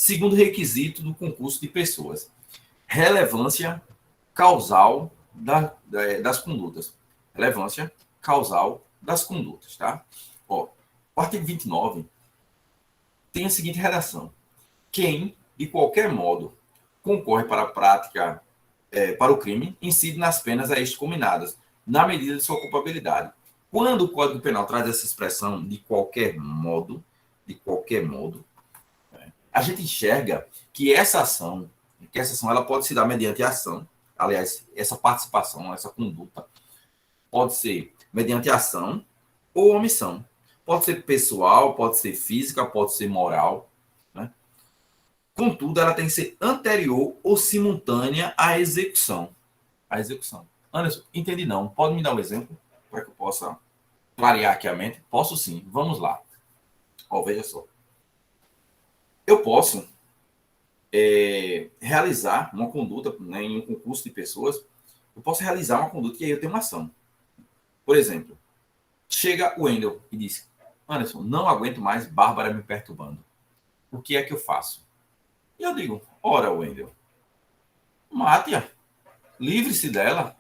Segundo requisito do concurso de pessoas, relevância causal das condutas. Relevância causal das condutas, tá? Ó, o artigo 29 tem a seguinte redação: quem, de qualquer modo, concorre para a prática, para o crime, incide nas penas a este combinadas, na medida de sua culpabilidade. Quando o Código Penal traz essa expressão de qualquer modo, a gente enxerga que essa ação ela pode se dar mediante ação. Aliás, essa participação, essa conduta, pode ser mediante ação ou omissão. Pode ser pessoal, pode ser física, pode ser moral. Né? Contudo, ela tem que ser anterior ou simultânea à execução. Anderson, entendi não. Pode me dar um exemplo para que eu possa clarear aqui a mente? Posso sim. Vamos lá. Ó, veja só. Eu posso realizar uma conduta, né, em um concurso de pessoas. Eu posso realizar uma conduta e aí eu tenho uma ação. Por exemplo, chega o Wendel e diz: Anderson, não aguento mais Bárbara me perturbando. O que é que eu faço? E eu digo: ora, Wendel, mate-a. Livre-se dela.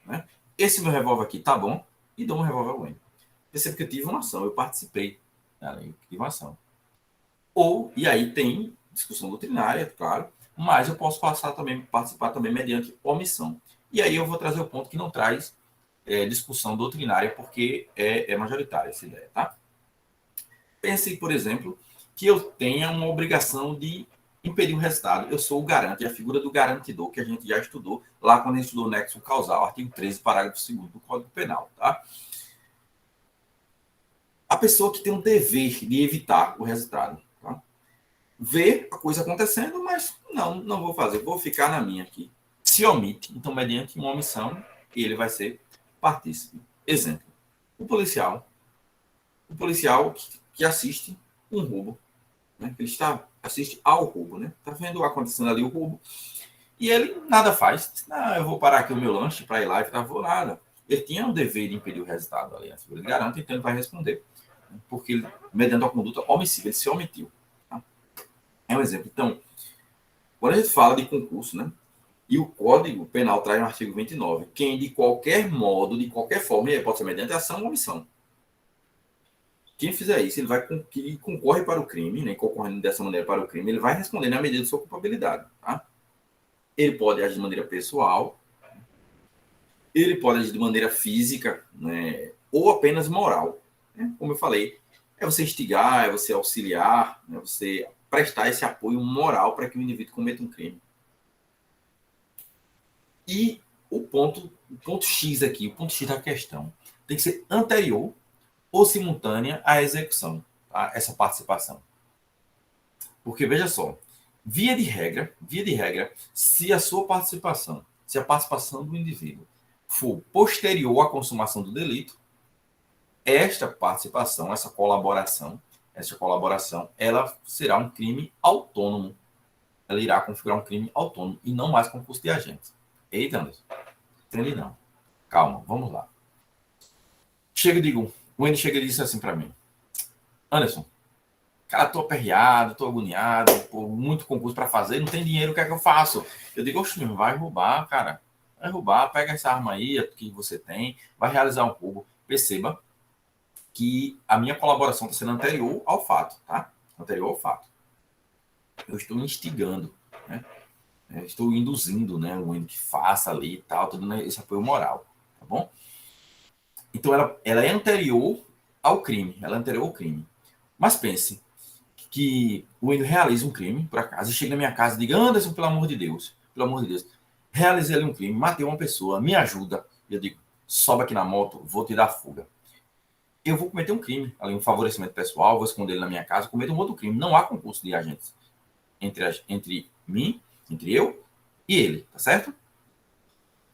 Né? Esse meu revólver aqui tá bom. E dou um revólver ao Wendel. Percebe que eu tive uma ação, eu participei. Né? Eu tive uma ação. E aí tem discussão doutrinária, claro, mas eu posso participar também mediante omissão. E aí eu vou trazer o ponto que não traz discussão doutrinária, porque é majoritária essa ideia, tá? Pense, por exemplo, que eu tenha uma obrigação de impedir o resultado. Eu sou o garante, a figura do garantidor, que a gente já estudou lá quando a gente estudou o nexo causal, artigo 13, parágrafo 2º do Código Penal, tá? A pessoa que tem um dever de evitar o resultado, tá? Vê a coisa acontecendo, mas não vou fazer, vou ficar na minha aqui. Se omite, então, mediante uma omissão, ele vai ser partícipe. Exemplo, o policial que assiste um roubo, né? Ele assiste ao roubo, né? Está vendo acontecendo ali o roubo, e ele nada faz. Diz: não, eu vou parar aqui o meu lanche para ir lá e vou nada. Ele tinha o dever de impedir o resultado ali, ele garante, então ele vai responder, porque ele, mediante a conduta omissiva, ele se omitiu. Tá? É um exemplo. Então, quando a gente fala de concurso, né? E o Código Penal traz no artigo 29, quem de qualquer modo, de qualquer forma, ele pode ser mediante ação ou omissão. Quem fizer isso, ele vai que concorre para o crime, né? Concorrendo dessa maneira para o crime, ele vai responder na medida de sua culpabilidade. Tá? Ele pode agir de maneira pessoal, ele pode agir de maneira física, né? Ou apenas moral. Né? Como eu falei, é você instigar, é você auxiliar, é você prestar esse apoio moral para que o indivíduo cometa um crime. E o ponto X aqui, o ponto X da questão, tem que ser anterior ou simultânea à execução, tá? Essa participação. Porque, veja só, via de regra, se a sua participação, se a participação do indivíduo for posterior à consumação do delito, esta participação, essa colaboração, ela será um crime autônomo. Ela irá configurar um crime autônomo e não mais concurso de agentes. Eita, Anderson. Entendi não. Calma, vamos lá. O Wendy chega e disse assim para mim: Anderson, cara, tô aperreado, tô agoniado, pô, muito concurso para fazer, não tem dinheiro, o que é que eu faço? Eu digo: oxe, vai roubar, cara. Vai roubar, pega essa arma aí que você tem, vai realizar um roubo. Perceba que a minha colaboração está sendo anterior ao fato, tá? Anterior ao fato. Eu estou instigando, né? Eu estou induzindo, né, o Wendy que faça ali e tal, tudo esse apoio moral, tá bom? Então, ela é anterior ao crime. Mas pense que o Wendel realiza um crime, por acaso, e chega na minha casa e diga: Anderson, pelo amor de Deus, realizei ali um crime, matei uma pessoa, me ajuda. E eu digo: sobe aqui na moto, vou te dar fuga. Eu vou cometer um crime, ali um favorecimento pessoal, vou esconder ele na minha casa, cometer um outro crime. Não há concurso de agentes entre mim, entre eu e ele, tá certo?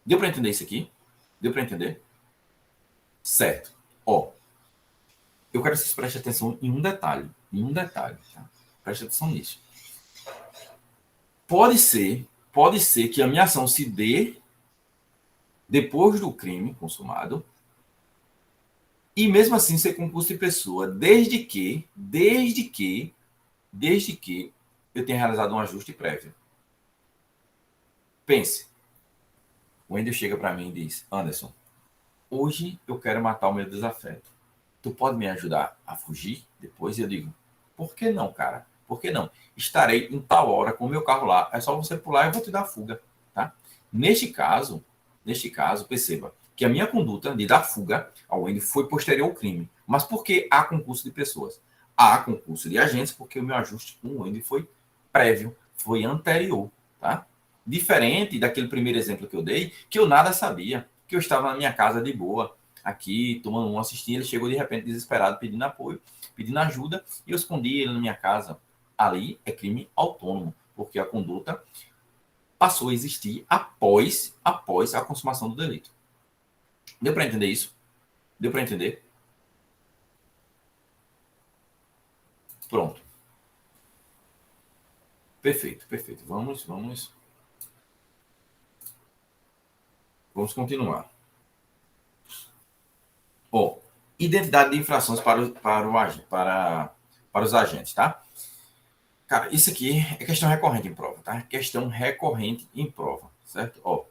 Deu para entender isso aqui? Deu para entender? Certo. Ó, eu quero que vocês prestem atenção em um detalhe. Tá? Preste atenção nisso. Pode ser que a minha ação se dê depois do crime consumado e mesmo assim ser concurso de pessoa, desde que eu tenha realizado um ajuste prévio. Pense. O Wendel chega para mim e diz: Anderson, hoje eu quero matar o meu desafeto. Tu pode me ajudar a fugir? Depois eu digo: por que não, cara? Por que não? Estarei em tal hora com o meu carro lá. É só você pular e eu vou te dar a fuga, tá? Neste caso, perceba que a minha conduta de dar fuga ao Wendel foi posterior ao crime. Mas por que há concurso de pessoas? Há concurso de agentes porque o meu ajuste com o Wendel foi prévio, foi anterior, tá? Diferente daquele primeiro exemplo que eu dei, que eu nada sabia, que eu estava na minha casa de boa, aqui, tomando um assistindo, ele chegou de repente desesperado, pedindo apoio, pedindo ajuda, e eu escondi ele na minha casa. Ali é crime autônomo, porque a conduta passou a existir após a consumação do delito. Deu para entender isso? Deu para entender? Pronto. Perfeito, perfeito. Vamos continuar. Ó, identidade de infrações para os agentes, tá? Cara, isso aqui é questão recorrente em prova, tá? Questão recorrente em prova, certo? Ó,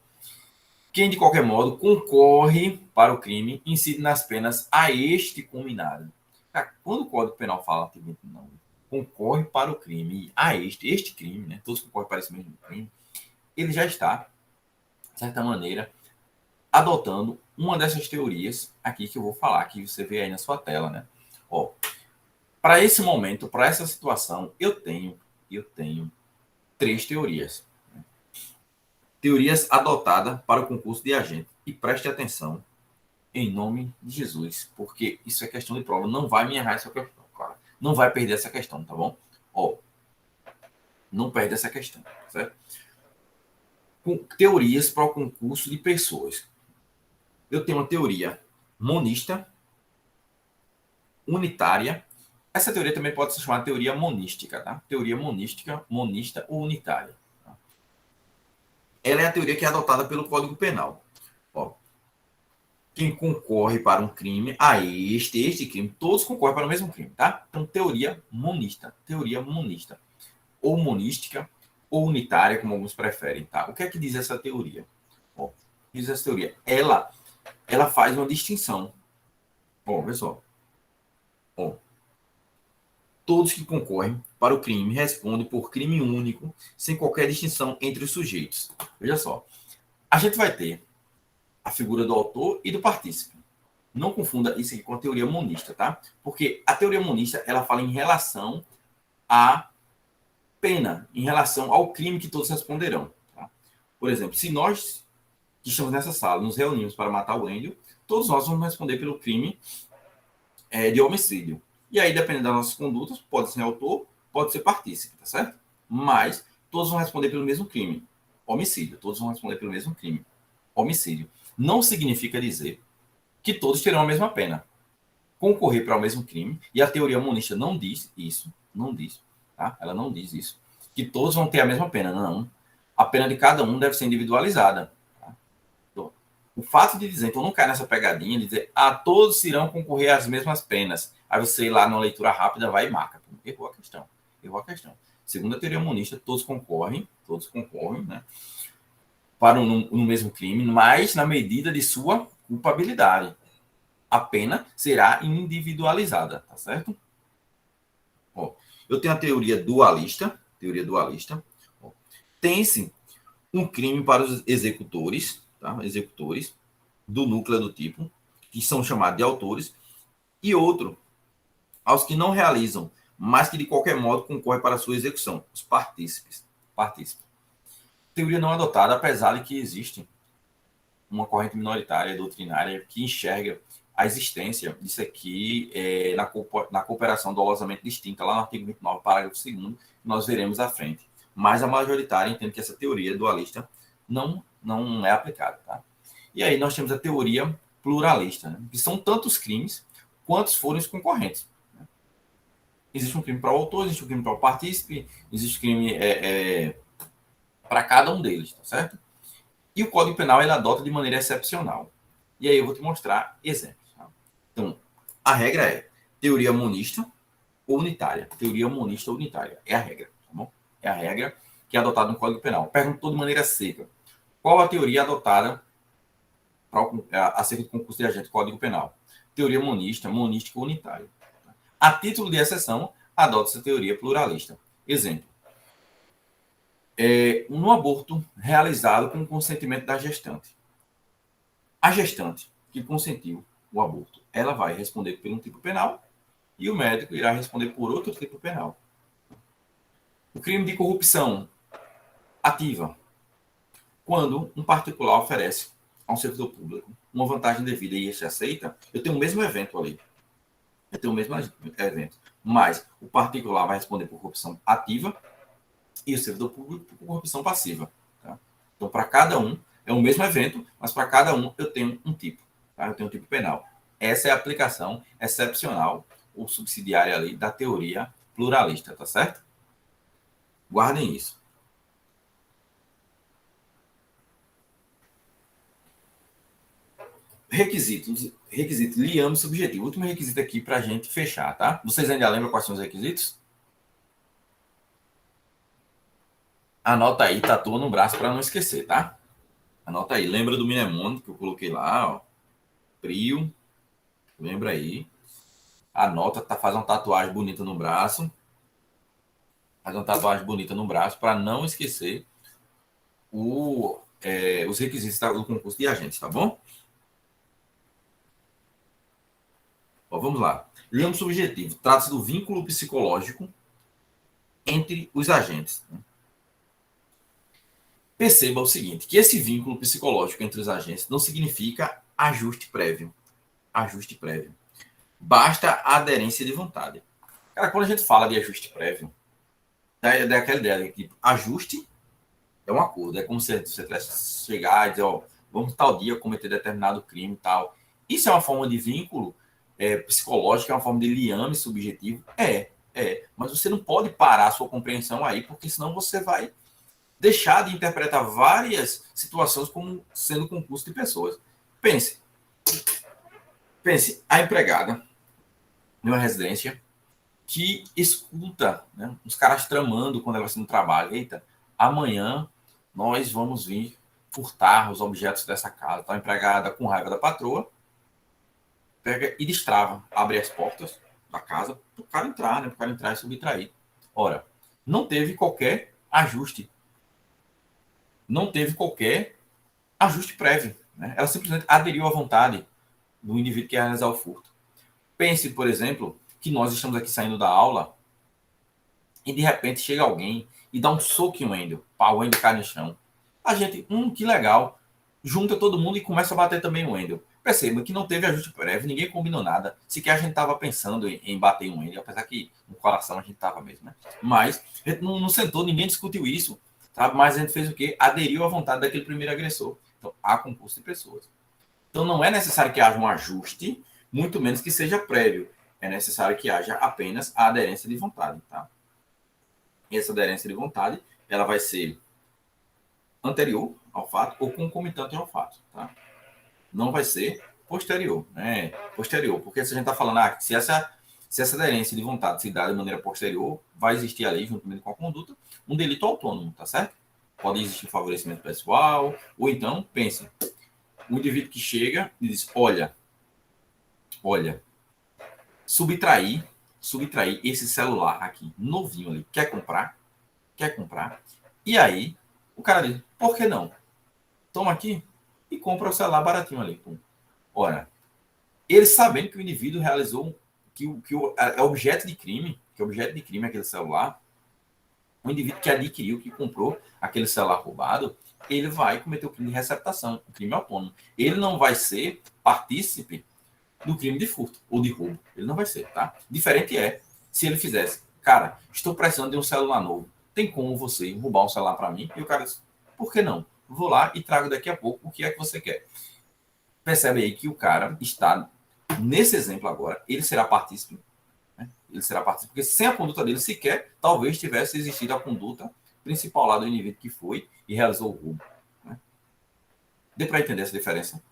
quem de qualquer modo concorre para o crime incide nas penas a este combinado. Cara, quando o Código Penal fala que não concorre para o crime a este crime, né? Todos concorrem para esse mesmo crime, ele já está, de certa maneira, adotando uma dessas teorias aqui que eu vou falar, que você vê aí na sua tela, né? Ó, para esse momento, para essa situação, eu tenho três teorias. Teorias adotadas para o concurso de agente. E preste atenção, em nome de Jesus, porque isso é questão de prova. Não vai me errar essa questão, cara. Não vai perder essa questão, tá bom? Ó, não perde essa questão, certo? Com teorias para o concurso de pessoas. Eu tenho uma teoria monista, unitária. Essa teoria também pode se chamar teoria monística, tá? Teoria monística, monista ou unitária. Tá? Ela é a teoria que é adotada pelo Código Penal. Ó, quem concorre para um crime, este crime, todos concorrem para o mesmo crime, tá? Então, teoria monista, ou monística, ou unitária, como alguns preferem, tá? O que é que diz essa teoria? Ó, diz essa teoria, ela faz uma distinção. Ó, vê só. Ó, todos que concorrem para o crime respondem por crime único, sem qualquer distinção entre os sujeitos. Veja só. A gente vai ter a figura do autor e do partícipe. Não confunda isso aqui com a teoria monista, tá? Porque a teoria monista, ela fala em relação à pena, em relação ao crime que todos responderão. Tá? Por exemplo, se nós que estamos nessa sala nos reunimos para matar o Wendel, todos nós vamos responder pelo crime de homicídio. E aí, dependendo das nossas condutas, pode ser autor, pode ser partícipe, tá certo? Mas todos vão responder pelo mesmo crime. Homicídio. Todos vão responder pelo mesmo crime. Homicídio. Não significa dizer que todos terão a mesma pena. Concorrer para o mesmo crime, e a teoria monista não diz isso, não diz, tá? Ela não diz isso, que todos vão ter a mesma pena, não. A pena de cada um deve ser individualizada. Tá? Então, o fato de dizer, então não cai nessa pegadinha de dizer, todos irão concorrer às mesmas penas. Aí você ir lá numa leitura rápida, vai e marca. Errou a questão. Segundo a teoria monista, todos concorrem, né? Para no mesmo crime, mas na medida de sua culpabilidade. A pena será individualizada, tá certo? Ó, eu tenho a teoria dualista. Ó, tem-se um crime para os executores, tá? Executores do núcleo do tipo, que são chamados de autores, e outro aos que não realizam, mas que de qualquer modo concorrem para a sua execução, os partícipes. Teoria não adotada, apesar de que existe uma corrente minoritária, doutrinária, que enxerga a existência disso aqui na cooperação dolosamente distinta, lá no artigo 29, parágrafo 2º, que nós veremos à frente. Mas a majoritária entende que essa teoria dualista não é aplicada. Tá? E aí nós temos a teoria pluralista, né? Que são tantos crimes quantos forem os concorrentes. Né? Existe um crime para o autor, existe um crime para o partícipe, existe um crime para cada um deles, tá certo? E o Código Penal ele adota de maneira excepcional. E aí eu vou te mostrar exemplos. Tá? Então, a regra é teoria monista ou unitária. Teoria monista ou unitária. É a regra. Tá bom? regra que é adotada no Código Penal. Perguntou de maneira seca. Qual a teoria adotada acerca do concurso de agente do Código Penal? Teoria monística unitária. A título de exceção, adota-se a teoria pluralista. Exemplo. No aborto realizado com o consentimento da gestante. A gestante que consentiu o aborto, ela vai responder por um tipo penal e o médico irá responder por outro tipo penal. O crime de corrupção ativa. Quando um particular oferece a um servidor público uma vantagem devida e este aceita, eu tenho o mesmo evento ali. Mas o particular vai responder por corrupção ativa e o servidor público por corrupção passiva. Tá? Então, para cada um, é o mesmo evento, mas para cada um eu tenho um tipo. Tá? Eu tenho um tipo penal. Essa é a aplicação excepcional ou subsidiária ali da teoria pluralista, tá certo? Guardem isso. Requisito liame subjetivo. Último requisito aqui para a gente fechar, tá? Vocês ainda lembram quais são os requisitos? Anota aí, tatua no braço para não esquecer, tá? Anota aí. Lembra do Minemondo que eu coloquei lá, ó. Prio. Lembra aí. Anota, faz uma tatuagem bonita no braço. Faz uma tatuagem bonita no braço para não esquecer os requisitos do concurso de agentes, tá bom? Ó, vamos lá. Liame subjetivo. Trata-se do vínculo psicológico entre os agentes. Perceba o seguinte, que esse vínculo psicológico entre os agentes não significa ajuste prévio. Ajuste prévio. Basta a aderência de vontade. Cara, quando a gente fala de ajuste prévio, dá aquela ideia de que ajuste é um acordo. É como se você tivesse chegar e dizer, ó, vamos tal dia cometer determinado crime e tal. Isso é uma forma de vínculo psicológico, é uma forma de liame subjetivo? Mas você não pode parar a sua compreensão aí, porque senão você vai deixar de interpretar várias situações como sendo concurso de pessoas. Pense, a empregada em uma residência que escuta, né, os caras tramando quando ela vai no trabalho. Eita, amanhã nós vamos vir furtar os objetos dessa casa. Então, a empregada, com raiva da patroa, pega e destrava, abre as portas da casa para o cara entrar, né? Para o cara entrar e subtrair. Ora, não teve qualquer ajuste. Não teve qualquer ajuste prévio. Né? Ela simplesmente aderiu à vontade do indivíduo que ia realizar o furto. Pense, por exemplo, que nós estamos aqui saindo da aula e de repente chega alguém e dá um soco em Wendel, para o Wendel cair no chão. A gente, que legal, junta todo mundo e começa a bater também o Wendel. Perceba que não teve ajuste prévio, ninguém combinou nada. Sequer a gente estava pensando em bater em Wendel, apesar que no coração a gente estava mesmo, né? Mas a gente não sentou, ninguém discutiu isso, sabe? Mas a gente fez o quê? Aderiu à vontade daquele primeiro agressor. Então, há concurso de pessoas. Então, não é necessário que haja um ajuste, muito menos que seja prévio. É necessário que haja apenas a aderência de vontade, tá? E essa aderência de vontade, ela vai ser anterior ao fato ou concomitante ao fato, tá? Não vai ser posterior, né? Posterior, porque se a gente está falando, se essa aderência de vontade se dá de maneira posterior, vai existir ali, juntamente com a conduta, um delito autônomo, tá certo? Pode existir favorecimento pessoal, ou então, pense, um indivíduo que chega e diz, olha, subtrair esse celular aqui, novinho ali, quer comprar? E aí, o cara diz, por que não? Toma aqui e compra o celular baratinho ali. Ora, ele sabendo que o indivíduo realizou, que o objeto de crime é aquele celular, o indivíduo que adquiriu, que comprou aquele celular roubado, ele vai cometer o crime de receptação, o crime autônomo. Ele não vai ser partícipe do crime de furto ou de roubo. Ele não vai ser, tá? Diferente é se ele fizesse, cara, estou precisando de um celular novo. Tem como você roubar um celular para mim? E o cara diz, por que não? Vou lá e trago daqui a pouco o que é que você quer. Percebe aí que o cara está, nesse exemplo agora, ele será partícipe. Né? Ele será partícipe, porque sem a conduta dele sequer, talvez tivesse existido a conduta principal lá do indivíduo que foi e realizou o roubo. Né? Deu para entender essa diferença?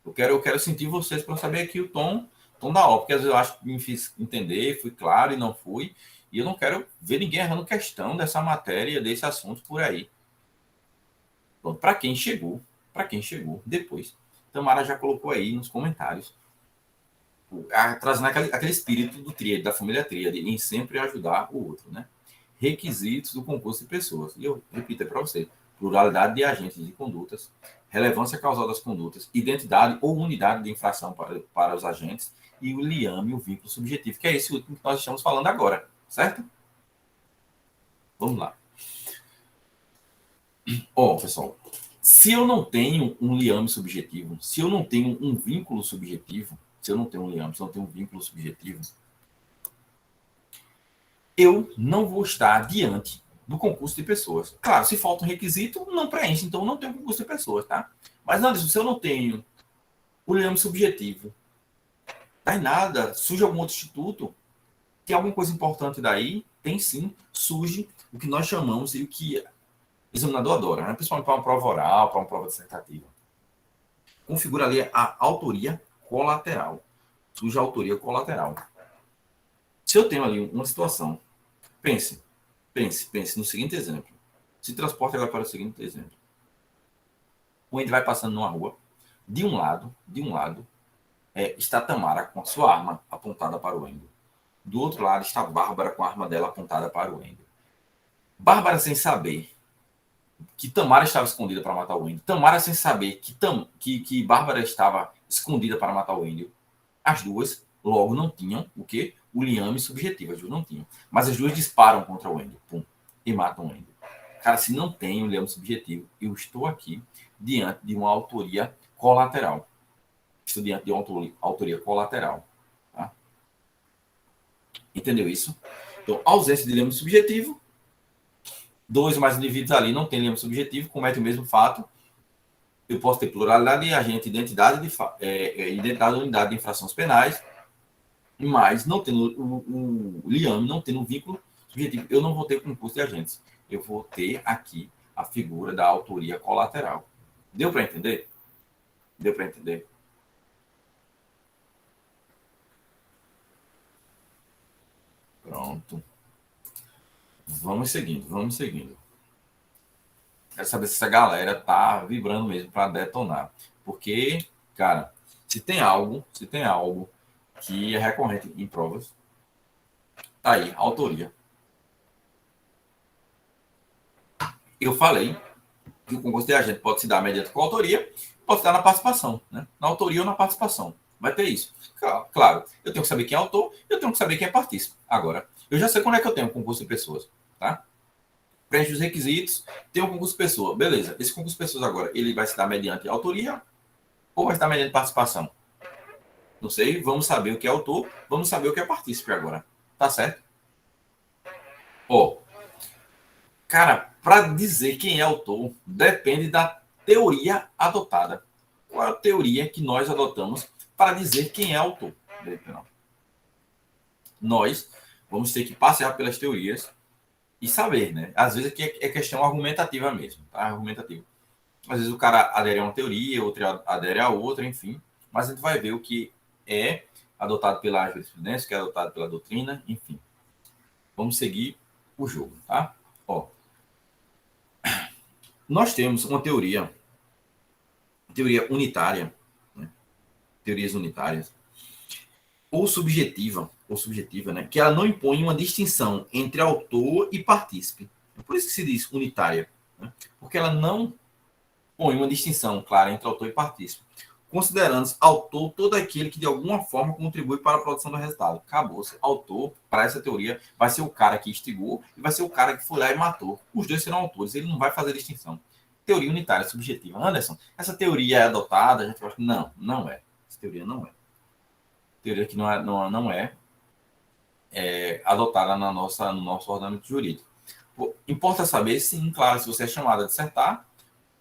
Eu quero sentir vocês para saber aqui o tom da aula, porque às vezes eu acho que me fiz entender, fui claro e não fui. E eu não quero ver ninguém errando questão dessa matéria, desse assunto por aí. Para quem chegou depois, Tamara já colocou aí nos comentários, trazendo aquele espírito do tríade, da família tríade, em sempre ajudar o outro, né? Requisitos do concurso de pessoas. E eu repito para você: pluralidade de agentes de condutas, relevância causal das condutas, identidade ou unidade de infração para os agentes e o liame, o vínculo subjetivo, que é esse último que nós estamos falando agora, certo? Vamos lá. Pessoal, se eu não tenho um liame subjetivo, se eu não tenho um vínculo subjetivo, se eu não tenho um liame, se eu não tenho um vínculo subjetivo, eu não vou estar diante do concurso de pessoas. Claro, se falta um requisito, não preenche, então não tem um concurso de pessoas, tá? Mas, Anderson, se eu não tenho o liame subjetivo, tá em nada, surge algum outro instituto, tem alguma coisa importante daí? Tem sim, surge o que nós chamamos e o que o examinador adora, né? Principalmente para uma prova oral, para uma prova dissertativa. Configura ali a autoria colateral. Surge a autoria colateral. Se eu tenho ali uma situação, pense no seguinte exemplo. Se transporte agora para o seguinte exemplo. O Andy vai passando numa rua, de um lado, está Tamara com a sua arma apontada para o Andy. Do outro lado está Bárbara com a arma dela apontada para o Andy. Bárbara sem saber que Tamara estava escondida para matar o Andy. Tamara sem saber que Bárbara estava escondida para matar o Andy. As duas logo não tinham o quê? O liame subjetivo. As duas não tinham. Mas as duas disparam contra o Andy. Pum. E matam o Andy. Cara, se não tem o liame subjetivo, eu estou aqui diante de uma autoria colateral. Estou diante de uma autoria colateral. Tá? Entendeu isso? Então, ausência de liame subjetivo. Dois ou mais indivíduos ali não têm liame subjetivo, cometem o mesmo fato. Eu posso ter pluralidade de agente, identidade ou unidade de infrações penais, mas não tendo o liame, não tendo um vínculo subjetivo, eu não vou ter concurso de agentes. Eu vou ter aqui a figura da autoria colateral. Deu para entender? Deu para entender? Pronto. Vamos seguindo. Quero saber se essa galera tá vibrando mesmo para detonar. Porque, cara, se tem algo que é recorrente em provas, tá aí, autoria. Eu falei que o concurso de agente pode se dar mediante coautoria, pode se dar na participação, né? Na autoria ou na participação. Vai ter isso. Claro, eu tenho que saber quem é autor, eu tenho que saber quem é partícipe. Agora, eu já sei quando é que eu tenho um concurso de pessoas, tá? Preenche os requisitos, tem um concurso de pessoa. Beleza, esse concurso de pessoas agora, ele vai se dar mediante autoria ou vai se dar mediante participação? Não sei, vamos saber o que é autor, vamos saber o que é partícipe agora. Tá certo? Cara, para dizer quem é autor, depende da teoria adotada. Qual é a teoria que nós adotamos para dizer quem é autor? Nós vamos ter que passear pelas teorias e saber, né? Às vezes aqui é questão argumentativa mesmo, tá? Argumentativa. Às vezes o cara adere a uma teoria, outro adere a outra, enfim. Mas a gente vai ver o que é adotado pela jurisprudência, o que é adotado pela doutrina, enfim. Vamos seguir o jogo, tá? Nós temos uma teoria unitária, né? Teorias unitárias, ou subjetiva, né? Que ela não impõe uma distinção entre autor e partícipe. É por isso que se diz unitária, né? Porque ela não põe uma distinção clara entre autor e partícipe, considerando autor todo aquele que de alguma forma contribui para a produção do resultado. Acabou-se. Autor, para essa teoria, vai ser o cara que instigou e vai ser o cara que foi lá e matou. Os dois serão autores, ele não vai fazer distinção. Teoria unitária subjetiva. Anderson, essa teoria é adotada? A gente fala que não é. Essa teoria não é. Teoria que não é adotada no nosso ordenamento jurídico. Importa saber, sim, claro, se você é chamado a dissertar,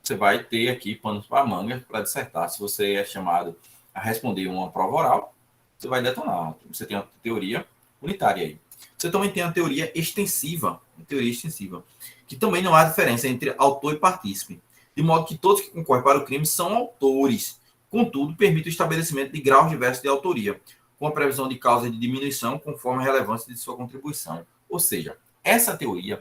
você vai ter aqui panos para manga para dissertar. Se você é chamado a responder uma prova oral, você vai detonar. Você tem uma teoria unitária aí. Você também tem a teoria extensiva, que também não há diferença entre autor e partícipe, de modo que todos que concorrem para o crime são autores. Contudo, permite o estabelecimento de graus diversos de autoria, com a previsão de causa de diminuição conforme a relevância de sua contribuição. Ou seja, essa teoria